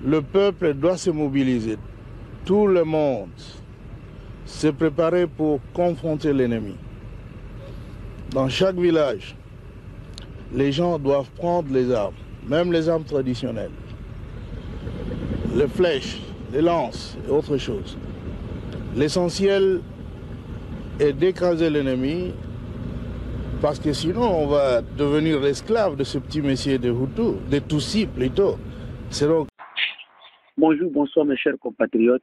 Le peuple doit se mobiliser. Tout le monde se préparer pour confronter l'ennemi. Dans chaque village, les gens doivent prendre les armes, même les armes traditionnelles, les flèches, les lances et autres choses. L'essentiel est d'écraser l'ennemi, parce que sinon on va devenir l'esclave de ce petit messier de Hutu, de Tutsi plutôt. C'est donc... Bonjour, bonsoir mes chers compatriotes,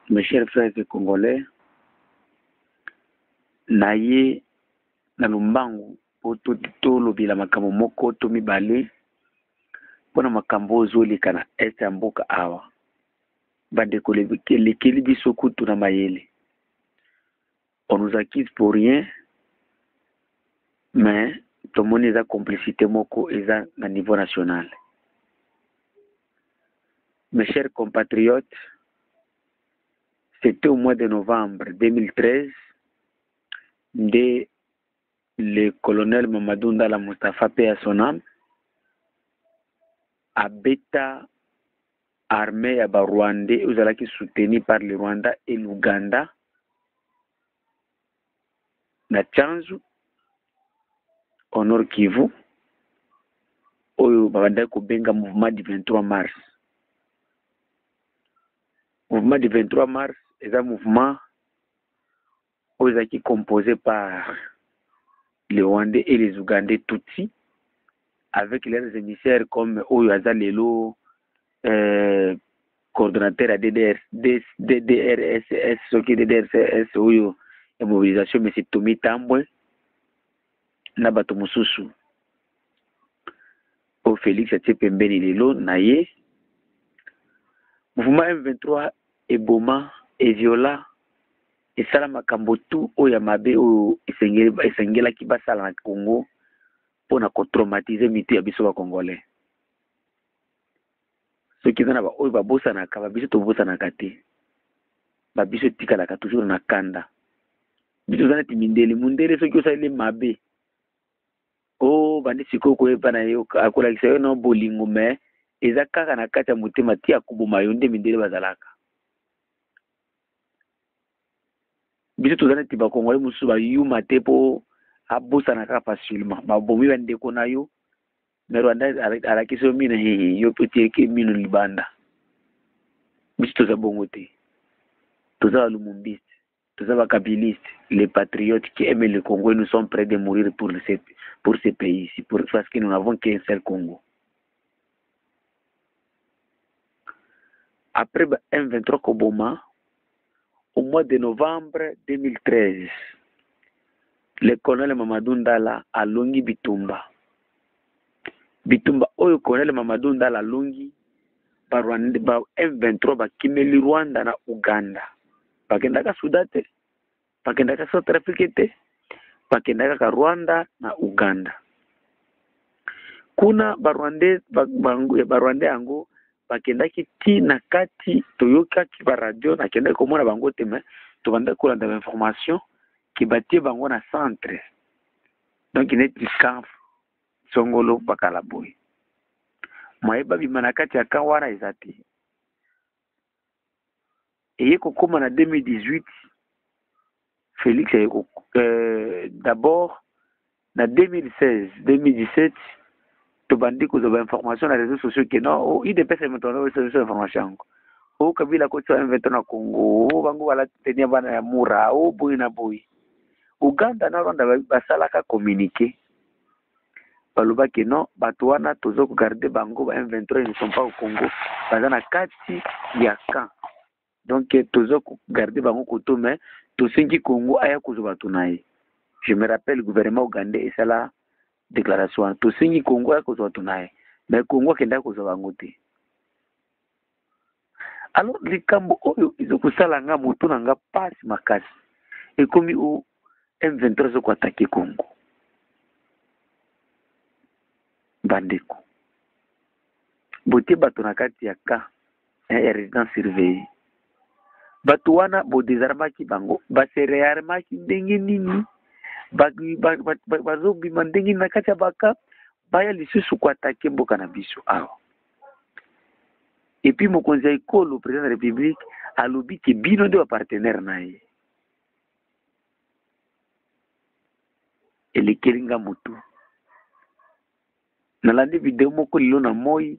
mes chers frères congolais. Naye na lumbangu poto tolobela makambo moko to mibale pona makambo ozoleka na este ya mboka awa bandeko lekeli biso kutu na mayele. On nous accuse pour rien, mais tomoni eza complicité moko eza na niveau national. Mes chers compatriotes, c'était au mois de novembre 2013 de le colonel Mamadou Ndala Mustafa paix à son âme abeta armée ya ba Rwandais ozalaki soutenu par le Rwanda et l'Ouganda na Tchanzu au Nord Kivu oyo babanda ko benga mouvement du 23 mars. Mouvement du 23 mars est un mouvement qui est composé par les Rwandais et les Ougandais Tutsi, avec leurs émissaires comme Oyo Azalelo, coordonnateur à DDRSS, DDRSS, Oyo, et mobilisation, M. Tomi Tambwe, Nabato Mususu, au Félix Atchepembeni Lelo, Naye, mouvement M23 et Boma et Viola, et Salama Kambotu, Oya Mabe, Oyo Esengela Kibasala na Congo, pour na traumatiser mitu ya biso ba Congolais. Ce qui na ba oyo ba bosa na ka ba biso to bosa na kate. Ba biso tika la ka toujours na kanda. Biso zana timindele mundele soki osali mabe. Oh bandi sikoko e bana yo akola kisayo no bolingo me eza kaka na kati ya mutema ti akubuma yo nde mindele bazalaka. Biso tozana ti ba Congolais musu ba yuma te po abosa na ka facilement ba bomi ba ndeko na yo mais Rwanda alakiso mina yo petit ke mino libanda. Biso toza bongo te. Toza lumumbiste, toza ba kabiliste, les patriotes qui aiment le Congo et nous sommes prêts de mourir pour ce pays ici, parce que nous n'avons qu'un seul Congo. Après M23 Koboma, au mois de novembre 2013, le colonel Mamadou Ndala a longi Bitumba. Bitumba oyo colonel Mamadou Ndala longi ba Rwanda ba M23 ba kimeli Rwanda na Uganda. Bakendaka Sudate, bakendaka South Africa te, bakendaka Rwanda na Uganda. Kuna ba Rwanda ango bakendaki ti na kati toyoka ki ba radio na kenda komona bango te mais to banda ko landa information ki batie bango na centre. Donc il est camp Songolo Bakalaboy. Maeba bimana kati ya kawara ezati. Et comme en 2018, Félix d'abord, en 2016, 2017, tu as dit que vous avez information dans les réseaux sociaux que non, il dépêche de mettre ces informations. Au Kabila Kocha invente na Congo, au Bango ala tenir bana ya Mura, au Boina Boy. Uganda na Rwanda basalaka communiquer. Baloba que non, Batouana tozo garder Bango ba M23 ils ne sont pas au Congo. Bazana kati ya camp. Donc tozo garder Bango koto mais to sengi Congo aya kuzoba tunaye. Je me rappelle le gouvernement ougandais et ça la déclaration to sengi Congo aya kuzoba tunaye. Mais Congo kenda kuzoba ngote. Alors likambo oyo izokusala nga moto na nga pasi makasi. Et comme o M23 zo ko attaquer Congo. Bandeko. Bote bato na kati ya ka ya résidence surveillée. Bato wana bo désarmaki bango, ba se réarmaki ndenge nini, bazobima ndenge na kati ya baka, baya lisusu ko attaquer mboka na biso awa. Et puis mon conseil le président de la République a lobby que bino de partenaire nae et les kelinga mutu na la vidéo moko lilo na moi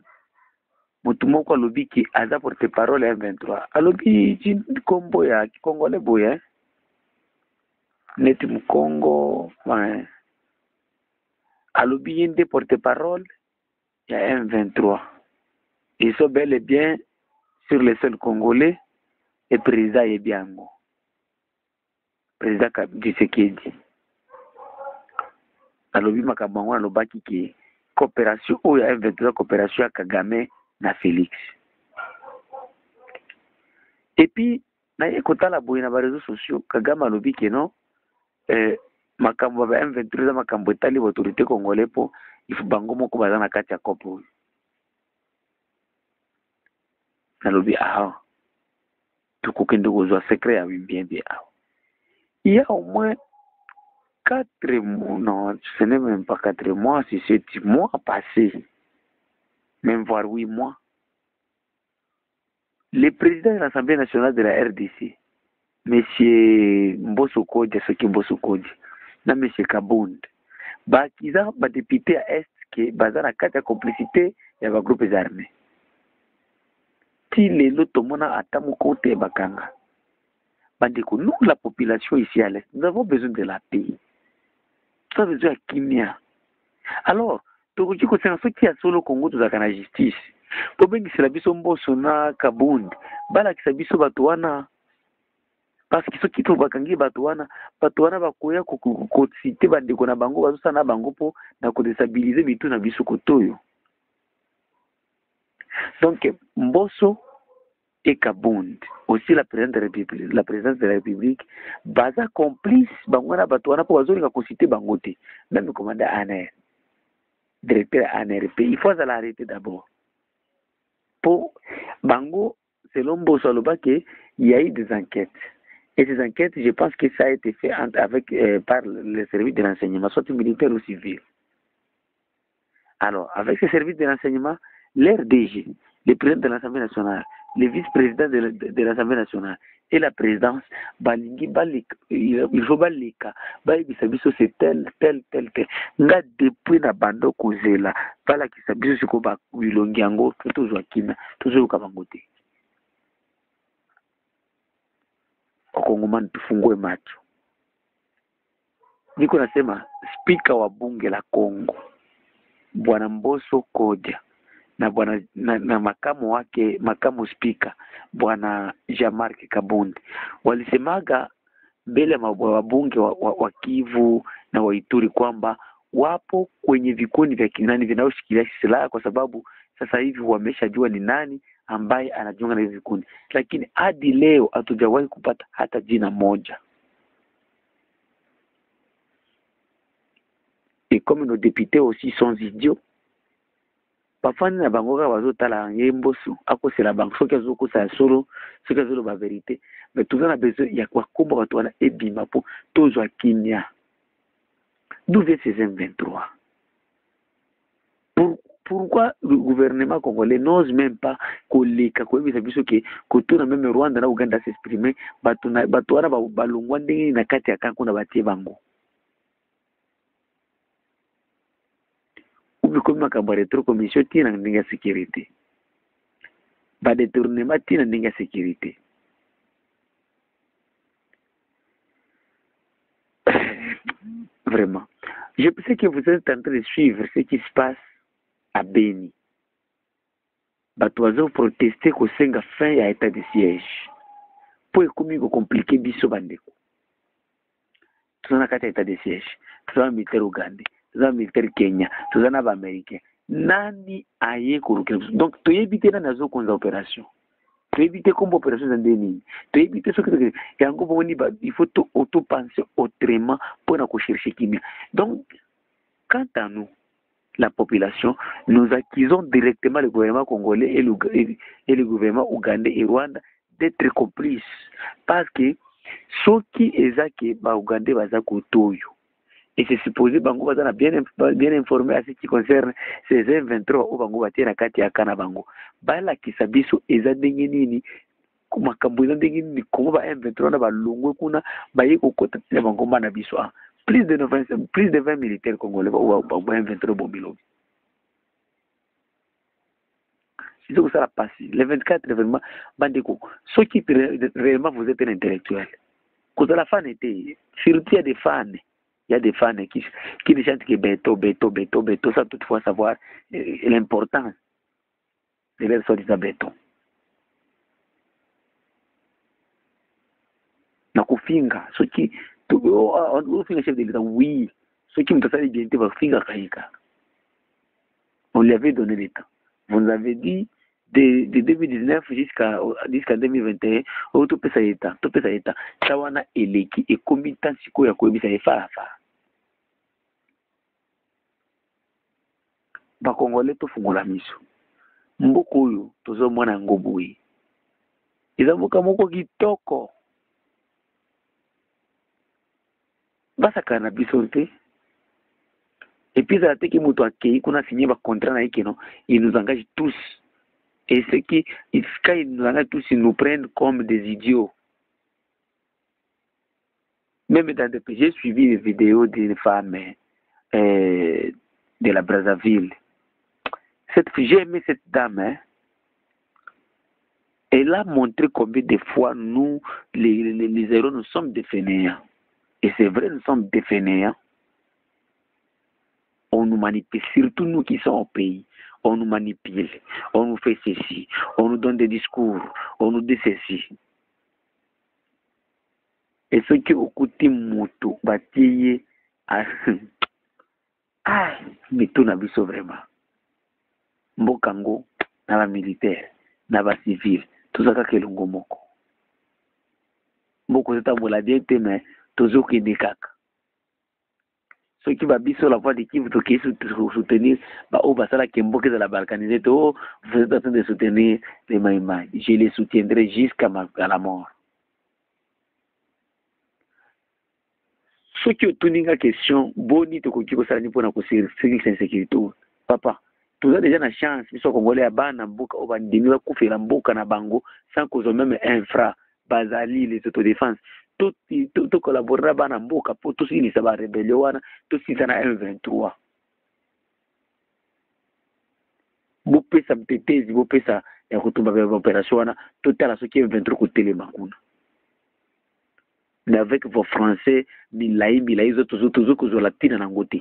mutu moko lobby ki aza porte parole ya 23 a lobby ci kombo ya Congolais boye neti mu Congo a lobby yende porte parole ya M23. Ils sont bel et bien sur le sol congolais et président Ebiango. Président Tshisekedi. Alobi makabango alobaki ki coopération ou ya M23 coopération ya Kagame na Félix. Et puis na ekotala boye na ba réseaux sociaux Kagame alobi ke non makambo ba M23 makambo etali autorité congolais po ifu bango moko baza na kati ya kopo. Nalobi tukokende kozwa secret ya bien. Il y a au moins 4 mois, non, ce n'est même pas 4 mois, c'est 7 mois passés, même voire 8 mois. Le président de l'Assemblée nationale de la RDC, M. Mbosso Kodja, na M. Kabund, bakiza ba député à Est qui baza na kati ya complicité ya ba groupes armés. Si les loto mona atamu côté bakanga. Bandeko, nous la population ici à l'Est, nous avons besoin de la paix. Nous avons besoin de kimia. Alors, tokoki ko c'est ce qui a solo Congo to zakana justice. Po bengi c'est la biso Mbosso na Kabund. Bala ki sabiso bato wana parce que soki to bakangi bato wana bakoya ko citer bandeko na bango bazo na bango po na ko déstabiliser bitu na biso kotoyo. Donc Mbosso et Kabund, aussi la présidence de la République, baza complice bangwana batwana po bazori ka citer bangote. Même commandant ANR, directeur ANRP, il faut l'arrêter d'abord. Pour bango, selon Mbosso Alobake, il y a eu des enquêtes. Et ces enquêtes, je pense que ça a été fait avec par le service de renseignement, soit militaire ou civil. Alors, avec ce service de renseignement, l'RDG, le président de l'Assemblée nationale, le vice-président de l'Assemblée nationale et la présidence, il faut balika, bisabiso c'est tel. Nga depuis na bando kozela, bala kisabiso siko ba bilongi yango, toujours akina, toujours kabangote. Okongomani tufungue macho. Niko nasema speaker wa bunge la Kongo, Bwana Mbosso Kodja, na bwana na makamu speaker Bwana Jean-Marc Kabund walisemaga mbele ya wabunge wa Kivu na wa Ituri kwamba wapo kwenye vikundi vya kinani vinavyoshikilia silaha, kwa sababu sasa hivi wameshajua ni nani ambaye anajiunga na hizo vikundi, lakini hadi leo hatujawahi kupata hata jina moja. Et comme nos députés aussi sont idiots, bafani na bango ka bazotala Mbosso akosela bango soki azoko sa solo soki azolo ba vérité, mais tout ça na besoin ya kwa komba watu wana ebima po tozwa kimia. D'où vient ces M23? Pourquoi le gouvernement congolais n'ose même pas koleka koyebisa biso ke kotuna même Rwanda na Uganda s'exprimer bato wana balongwa ndenge na kati ya kanko na batie bango? Comme makambo retro commission tina ndinga sécurité ba détournement tina ndinga sécurité. Vraiment, je sais que vous êtes en train de suivre ce qui se passe à Beni. Bato bazo protester ko senga fin ya état de siège po ekomi ko compliquer biso bandeko. Tuna kata état de siège, tuna militaire Uganda, tuna militaire Kenya, tuna ba américain. Nani aye kuruka? Donc to éviter na nazo konza opération, to éviter comme opération d'endeni, to éviter ce que yango boni ba il faut auto penser autrement pour na ko chercher kimia. Donc quant à nous, la population, nous accusons directement le gouvernement congolais et le gouvernement ougandais et Rwanda d'être complices, parce que ceux qui ezaki ba ougandais baza kotoyo Et c'est supposé Bango va bien informé à ce qui concerne ces M23 ou Bango va tirer kati ya kana Bango. Bala kisabiso eza ndenge nini makambo eza ndenge nini comment ba M23 na balongwe kuna baye kokota tina Bango na biso. Plus de 20 militaires congolais ou M23 bombilobi. C'est ça que ça a passé. Le 24 vraiment bandeko ceux qui réellement vous êtes un intellectuel. Quand la fan était surtout il y a des fans. Il y a des fans qui ne chantent que béton, sans toutefois savoir l'importance de leur soi-disant béton. Na kufinga, ceux qui, on finga chef de l'État, oui, ceux qui me disent l'identité, va finga kaika. On lui avait donné le temps. Vous nous avez dit, de 2019 jusqu'à 2021, tout peut ça état. Ça wana eleki et combien siko ya koyebisa efara. Bakongole tofungola miso. Mboko oyo tozomona ngobuyi. Eza mboka moko kitoko. Basaka na biso te. Et puis ça te ki muto akei kuna signé ba contrat na yeke non, il nous engage tous. Et ce qui quand ils nous engagent tous, ils nous prennent comme des idiots. Même dans des pays, j'ai suivi des vidéos d'une femme de la Brazzaville. J'ai aimé cette dame. Hein. Elle a montré combien de fois nous, les héros, nous sommes des fainéants. Et c'est vrai, nous sommes des fainéants. On nous manipule, surtout nous qui sommes au pays. On nous manipule, on nous fait ceci, on nous donne des discours, on nous dit ceci. Et ceux qui ont écouté Moto, Batiye, mais tout n'a vu ça vraiment. Mbokango, na ba militaire, na ba civil, tout ça que l'ongo moko. Mboko zeta bola bien te mais tozo ki nekaka. Ceux qui va biso la voix de qui vous toquez soutenir, bah oh bah ça là qui mboke de la balkanisée, oh vous êtes en train de soutenir les Maïmaï. Je les soutiendrai jusqu'à la mort. Ceux qui ont tenu la question, boni to kokiko salani pour na ko sécurité. Papa, tout ça déjà na chance, ils sont congolais à bana mboka au bandimi va kufela mboka na bango sans cause même infra, bazali les autodéfense. Tout collaborer bana mboka pour tous ils ça va rébellion wana, tous ils na M23. Bo pesa mtetezi, bo pesa ya kutumba ba opération wana, total à ce qui est M23 côté les makuna. Mais avec vos français, milai toujours que la tina nangote.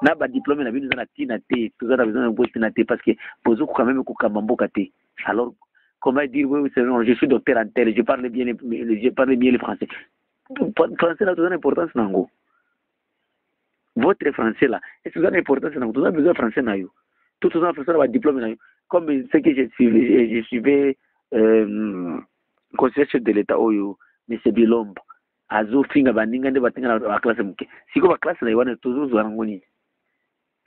Na ba diplôme na bino na tina te, tout ça na besoin de tina te parce que pozo quand même ko kamamboka te. Alors comment dire oui c'est non, je suis docteur en tel, je parle bien le français. Français là tout ça importance nango. Votre français là, est-ce que ça a importance nango? Tout ça besoin français na yo. Tout ça français là diplôme na yo. Comme ce que je suivais conseiller chef de l'État oyo monsieur Bilombo. Azo finga baninga nde batinga na classe muke. Siko ba classe na Yohana tozo ngoni.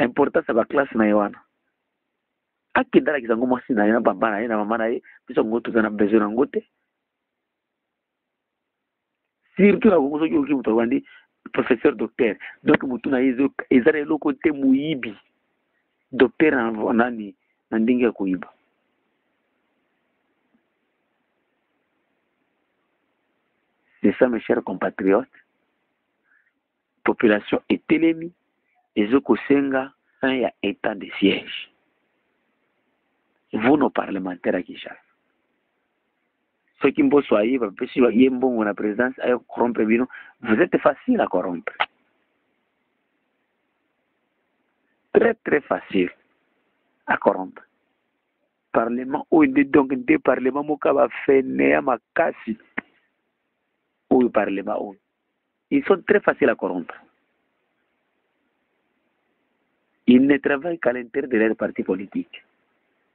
Importance ba classe na Yohana. Akindala kizango mwasi na yana bamba na yana mama na ye, biso ngoto za na besoin na ngote. Surtout na ngozo ki muto bandi professeur docteur. Donc mutu na yezo ezare loko te muibi. Docteur na nani na ndinga kuiba. C'est ça, mes chers compatriotes. Population est ennemie. Et Zokosenga, il y a état de siège. Vous, nos parlementaires à Kinshasa. Ceux qui me soyez, on a présidence, vous êtes facile à corrompre. Très, très facile à corrompre. Parlement, où il est donc des parlements, qui va faire ma casse. Où parlement, ils sont très faciles à corrompre. Ils ne travaillent qu'à l'intérieur de leur parti politique.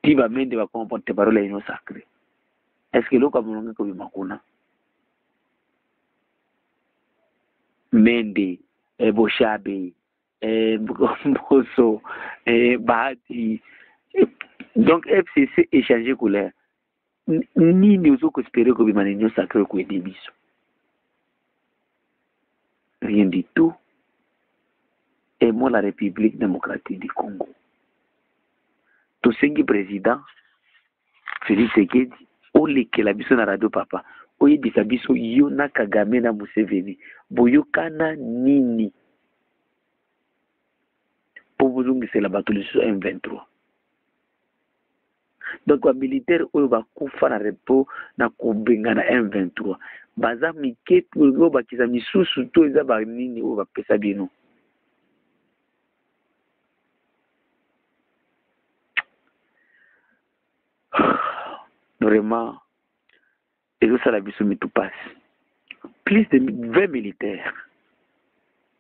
Qui va même de comporter parole et non sacré. Est-ce que l'on a comme Makuna? Mende, Boshabe, Boso, Bahati. Donc, FCC échangé couleur. Ni nous avons espéré que l'on sacré ou des bisous. Rien du tout. aimons la République démocratique du Congo. Tosengi président Félix Tshisekedi olekela biso na radio papa oyebisa biso yo na Kagame na Museveni boyokana nini po bozongisela bato lisusu M23. Donc ba militaire oyo bakufa na repo na kubengana M23 baza mike oyo bakiza misusu to eza ba nini oyo bapesa bino. Vraiment, et ça la biso mitou passe. Plus de 20 militaires.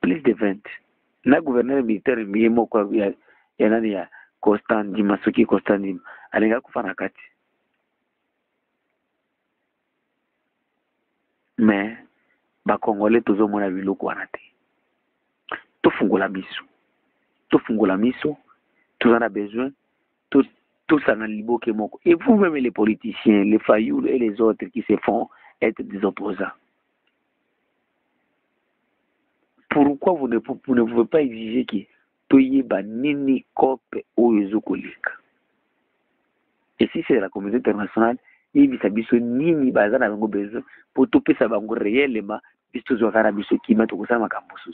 Plus de 20. Na gouverneur militaire miye moko ya nani ya Constant Ndima, soki Constant Ndima. Alenga kufa na kati. Mais ba Congolais tozo mona biloko wana te. Tofungola miso. Tofungola miso. Tous en a besoin. Tous en a liboke moko. Et vous-même les politiciens, les faillots et les autres qui se font être des opposants. Pourquoi vous ne pouvez pas exiger que Toyeba Nini Kope Oyezo Kolika? Et si c'est la communauté internationale, il y a des Nini Bazana Bango besoin pour tout ça Bango réellement, puisque vous avez des qui mettent au sein de ma campus.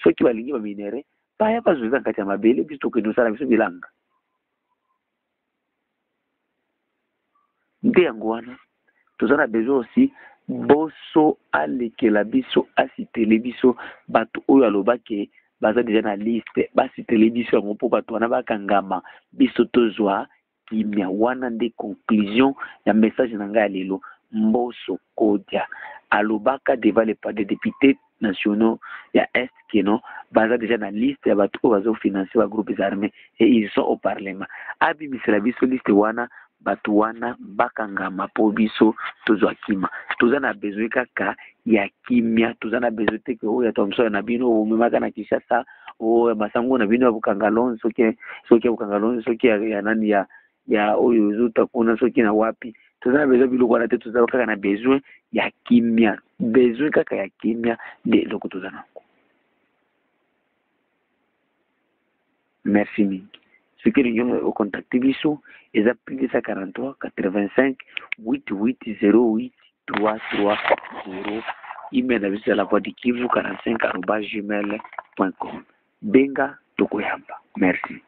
Ceux qui vont aller au minerai, pas y a pas besoin de ma belle, puisque nous avons des langues. Nde angwana tous on a besoin aussi boso alekela biso asitele biso bato oyo alobake baza déjà na liste basitele biso yango mpo bato wana bakangama biso tozwa kimia wana nde conclusion ya message na ngai ya lelo. Mboso Kodia alobaka devant les députés nationaux ya Est keno baza déjà na liste ya bato oyo bazofinancer ba groupes armés et ils sont au parlement. Abimisela biso liste wana bato wana bakangama po biso tozwa kima. Toza na besoin kaka ya kimia, toza na besoin te ke oyo atomso na bino omemaka na Kinshasa o masango na bino ya bukangalon soki ya bukangalon soki ya nani ya oyo zotakuna soki na wapi. Toza na besoin biloko wana te, toza kaka na besoin ya kimia, besoin kaka ya kimia nde eloko toza nango. Merci mingi. Ce que nous avons contacté biso, ils ont plus de 143 85 88 08 330. Email à la voix de Kivu 45@gmail.com. Benga Tokoyamba. Merci.